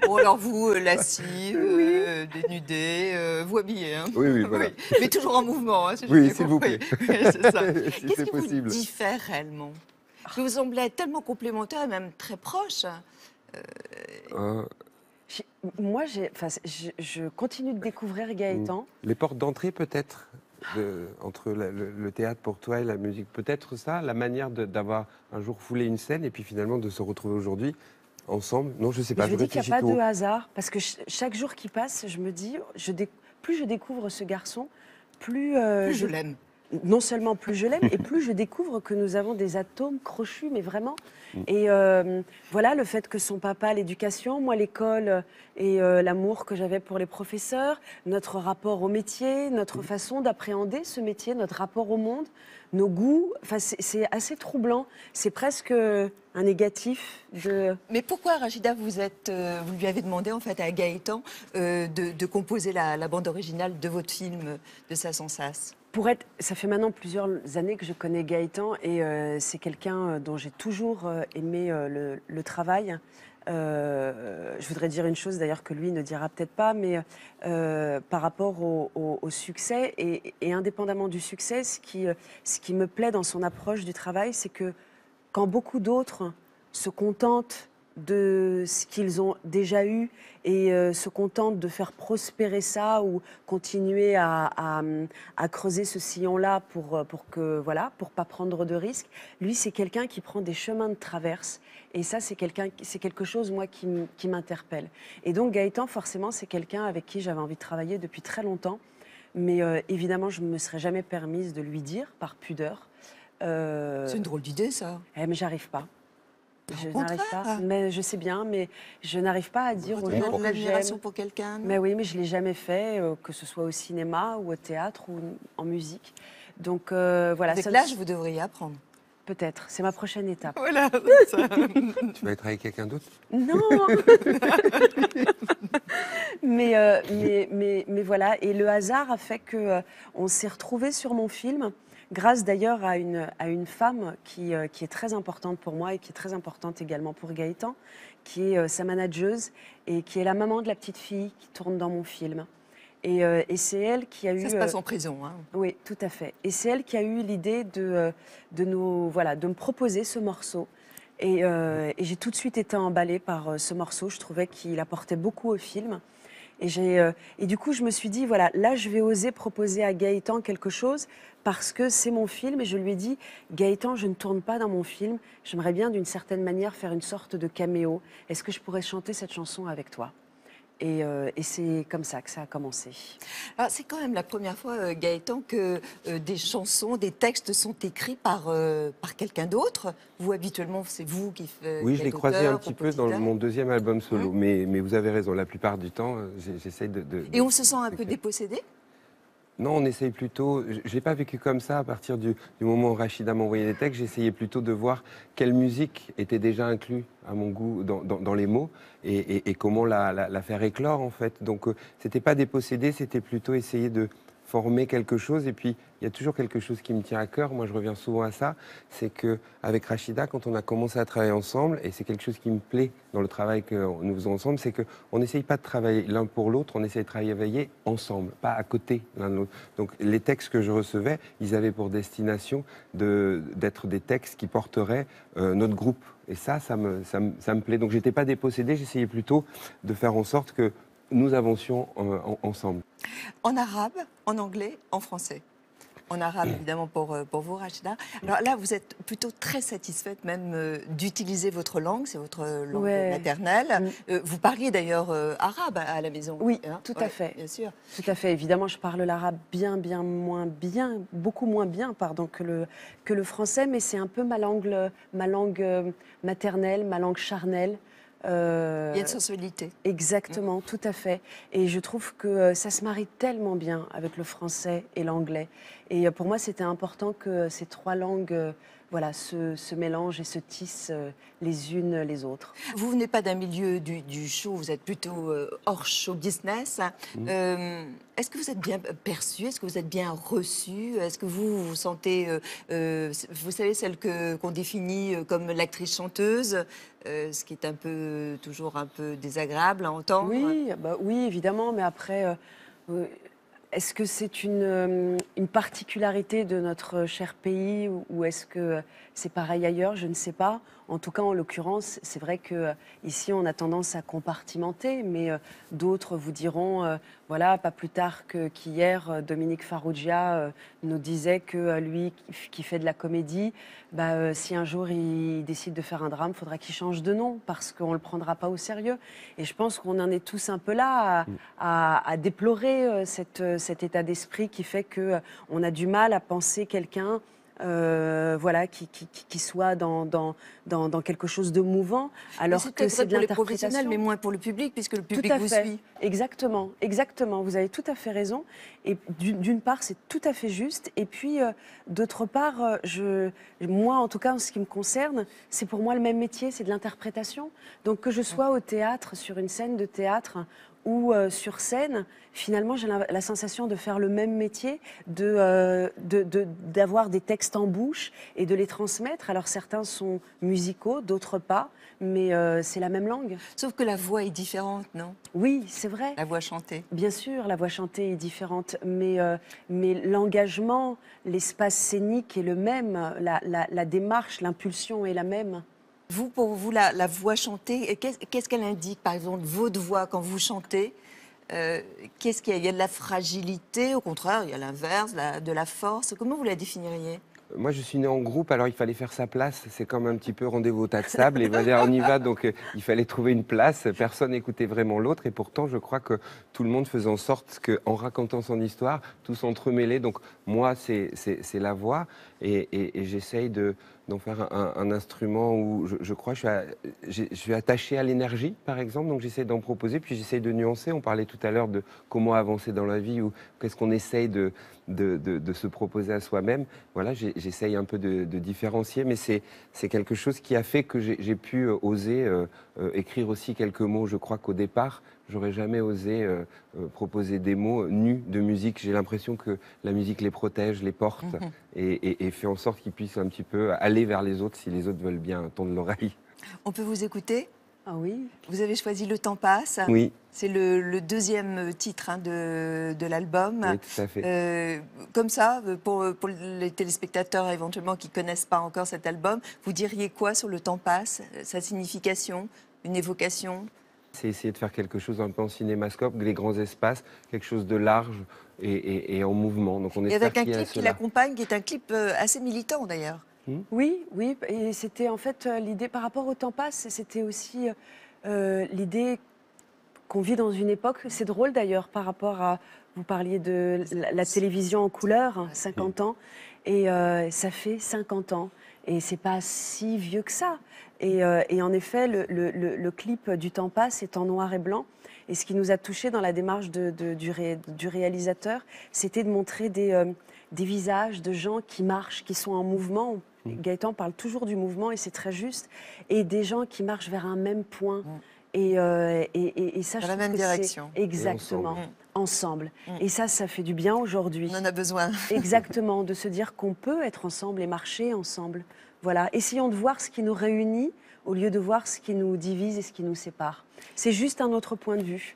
Bon, alors vous, lascive, Oui. dénudée, vous habillez, hein. Oui, oui, voilà. Oui, mais toujours en mouvement, hein, si j'ai Oui, bien s'il vous compris. plaît. Oui, c'est ça. Si Qu'est-ce c'est qui vous possible. diffère réellement? Parce que vous semblez être tellement complémentaires et même très proches. Euh, J'ai- Moi, enfin, je continue de découvrir Gaëtan. les portes d'entrée peut-être entre le théâtre pour toi et la musique, peut-être ça, la manière d'avoir un jour foulé une scène et puis finalement de se retrouver aujourd'hui ensemble. Non, je sais Mais pas, je je me dis qu'il n'y a réfléchis pas tout de haut. hasard, parce que chaque jour qui passe, je me dis, plus je découvre ce garçon, plus Plus je l'aime. non seulement plus je l'aime, et plus je découvre que nous avons des atomes crochus, mais vraiment. Mm. Et voilà, le fait que son papa, l'éducation, moi l'école et l'amour que j'avais pour les professeurs, notre rapport au métier, notre façon d'appréhender ce métier, notre rapport au monde, nos goûts, enfin, c'est assez troublant. C'est presque un négatif de... Mais pourquoi, Rachida, vous lui avez demandé en fait à Gaëtan de composer la bande originale de votre film de Ça sans sas? Ça fait maintenant plusieurs années que je connais Gaëtan et c'est quelqu'un dont j'ai toujours aimé le travail. Je voudrais dire une chose d'ailleurs que lui ne dira peut-être pas, mais par rapport au succès et indépendamment du succès, ce qui me plaît dans son approche du travail, c'est que quand beaucoup d'autres se contentent de ce qu'ils ont déjà eu et se contentent de faire prospérer ça ou continuer à creuser ce sillon-là pour que voilà, pour pas prendre de risques. Lui, c'est quelqu'un qui prend des chemins de traverse et ça, c'est quelque chose moi qui m'interpelle. Et donc Gaëtan, forcément, c'est quelqu'un avec qui j'avais envie de travailler depuis très longtemps, mais évidemment, je ne me serais jamais permise de lui dire par pudeur. C'est une drôle d'idée, ça. Mais j'arrive pas. Je Au n'arrive pas. contraire. Mais je sais bien, mais je n'arrive pas à dire aux Retourner gens de que l'admiration j'aime. pour quelqu'un. non? Mais oui, mais je l'ai jamais fait, que ce soit au cinéma ou au théâtre ou en musique. Donc voilà, Avec ça, l'âge, vous devriez apprendre. peut-être. C'est ma prochaine étape. Voilà, c'est ça. Tu vas être avec quelqu'un d'autre? Non. Mais voilà. Et le hasard a fait que on s'est retrouvés sur mon film. Grâce d'ailleurs à une femme qui est très importante pour moi et qui est très importante également pour Gaëtan, qui est sa manageuse et qui est la maman de la petite fille qui tourne dans mon film. Et c'est elle qui a eu... Ça se passe en prison. Hein. Oui, tout à fait. Et c'est elle qui a eu l'idée voilà, de me proposer ce morceau. Et j'ai tout de suite été emballée par ce morceau. Je trouvais qu'il apportait beaucoup au film. Et du coup, je me suis dit, voilà, là, je vais oser proposer à Gaëtan quelque chose parce que c'est mon film. Et je lui ai dit, Gaëtan, je ne tourne pas dans mon film. J'aimerais bien, d'une certaine manière, faire une sorte de caméo. Est-ce que je pourrais chanter cette chanson avec toi ? Et c'est comme ça que ça a commencé. Alors, c'est quand même la première fois, Gaëtan, que des chansons, des textes sont écrits par quelqu'un d'autre. Vous, habituellement, c'est vous qui faites. Oui, je l'ai croisé un petit peu dans mon deuxième album solo, mais vous avez raison, la plupart du temps, j'essaie Et on se sent un peu dépossédé? Non, on essaye plutôt. Je l'ai pas vécu comme ça à partir du moment où Rachida m'envoyait des textes. J'essayais plutôt de voir quelle musique était déjà inclue à mon goût dans les mots et comment la faire éclore en fait. Donc c'était pas déposséder, c'était plutôt essayer de former quelque chose. Et puis il y a toujours quelque chose qui me tient à cœur. Moi, je reviens souvent à ça. C'est que avec Rachida, quand on a commencé à travailler ensemble, et c'est quelque chose qui me plaît dans le travail que nous faisons ensemble, c'est que on n'essaye pas de travailler l'un pour l'autre, on essaye de travailler ensemble, pas à côté l'un de l'autre. Donc les textes que je recevais, ils avaient pour destination d'être des textes qui porteraient notre groupe. Et ça me plaît. Donc j'étais pas dépossédé, j'essayais plutôt de faire en sorte que nous avancions ensemble. En arabe, en anglais, en français. En arabe, évidemment, pour vous, Rachida. Alors là, vous êtes plutôt très satisfaite même d'utiliser votre langue, c'est votre langue maternelle. Vous parliez d'ailleurs arabe à la maison. Oui, hein, tout à fait. Bien sûr. Tout à fait. Évidemment, je parle l'arabe beaucoup moins bien, pardon, que le français, mais c'est un peu ma langue maternelle, ma langue charnelle. Il y a une sensualité. Exactement, tout à fait. Et je trouve que ça se marie tellement bien avec le français et l'anglais. Et pour moi, c'était important que ces trois langues voilà, se mélangent et se tissent les unes les autres. Vous venez pas d'un milieu du show, vous êtes plutôt hors show business. Est-ce que vous êtes bien perçu? Est-ce que vous êtes bien reçu? Est-ce que vous vous sentez, vous savez, celle qu'on définit comme l'actrice chanteuse, ce qui est un peu, toujours un peu désagréable à entendre? Oui, bah, oui, évidemment, mais après, est-ce que c'est une particularité de notre cher pays ou est-ce que c'est pareil ailleurs? Je ne sais pas. En tout cas, en l'occurrence, c'est vrai qu'ici, on a tendance à compartimenter, mais d'autres vous diront, voilà, pas plus tard qu'hier, Dominique Farrugia nous disait que lui, qui fait de la comédie, bah, si un jour il décide de faire un drame, il faudra qu'il change de nom parce qu'on ne le prendra pas au sérieux. Et je pense qu'on en est tous un peu là à déplorer cet état d'esprit qui fait qu'on a du mal à penser quelqu'un voilà, qui soit dans quelque chose de mouvant, alors que c'est de pour les l'interprétation. professionnels, mais moins pour le public, puisque le Tout public à vous fait. suit. Exactement, exactement. Vous avez tout à fait raison. Et d'une part, c'est tout à fait juste. Et puis, d'autre part, moi, en tout cas, en ce qui me concerne, c'est pour moi le même métier, c'est de l'interprétation. Donc, que je sois au théâtre, sur une scène de théâtre, ou sur scène, finalement, j'ai la sensation de faire le même métier, d'avoir des textes en bouche et de les transmettre. Alors, certains sont musicaux, d'autres pas, mais c'est la même langue. Sauf que la voix est différente, non? Oui, c'est vrai. La voix chantée. Bien sûr, la voix chantée est différente, mais l'engagement, l'espace scénique est le même, la démarche, l'impulsion est la même. Vous, pour vous, la voix chantée, qu'est-ce qu'elle indique? Par exemple, votre voix, quand vous chantez, qu'est-ce qu'il y a? Il y a de la fragilité, au contraire, il y a l'inverse, de la force. Comment vous la définiriez? Moi, je suis né en groupe, alors il fallait faire sa place. C'est comme un petit peu rendez-vous au tas de sable et on y va. Donc, il fallait trouver une place. Personne n'écoutait vraiment l'autre. Et pourtant, je crois que tout le monde faisait en sorte qu'en racontant son histoire, tout s'entremêlait. Donc, moi, c'est la voix. Et j'essaye d'en faire un instrument où je crois je suis attaché à l'énergie, par exemple. Donc, j'essaie d'en proposer. Puis, j'essaye de nuancer. On parlait tout à l'heure de comment avancer dans la vie ou qu'est-ce qu'on essaye de se proposer à soi-même. Voilà, j'essaye un peu de différencier, mais c'est quelque chose qui a fait que j'ai pu oser écrire aussi quelques mots. Je crois qu'au départ, j'aurais jamais osé proposer des mots nus de musique. J'ai l'impression que la musique les protège, les porte et fait en sorte qu'ils puissent un petit peu aller vers les autres si les autres veulent bien tendre l'oreille. On peut vous écouter? Ah oui. Vous avez choisi Le Temps passe. Oui. C'est le deuxième titre de l'album. Oui, tout à fait. Comme ça, pour les téléspectateurs éventuellement qui ne connaissent pas encore cet album, vous diriez quoi sur Le Temps passe? Sa signification, une évocation? C'est essayer de faire quelque chose un peu en cinémascope, les grands espaces, quelque chose de large et en mouvement. Donc on Et espère avec un qu'il y a clip qui cela. l'accompagne, qui est un clip assez militant d'ailleurs. Oui, oui, et c'était en fait l'idée par rapport au temps passe, c'était aussi l'idée qu'on vit dans une époque, c'est drôle d'ailleurs par rapport à, vous parliez de la télévision en couleur, 50 ans, et ça fait 50 ans, et c'est pas si vieux que ça. Et en effet, le clip du temps passe est en noir et blanc. Et ce qui nous a touchés dans la démarche du réalisateur, c'était de montrer des visages de gens qui marchent, qui sont en mouvement. Gaëtan parle toujours du mouvement et c'est très juste. Et des gens qui marchent vers un même point. Et ça, Dans je la trouve même que direction. c'est exactement, ensemble. Et ça fait du bien aujourd'hui. On en a besoin. Exactement, de se dire qu'on peut être ensemble et marcher ensemble. Voilà, essayons de voir ce qui nous réunit au lieu de voir ce qui nous divise et ce qui nous sépare. C'est juste un autre point de vue.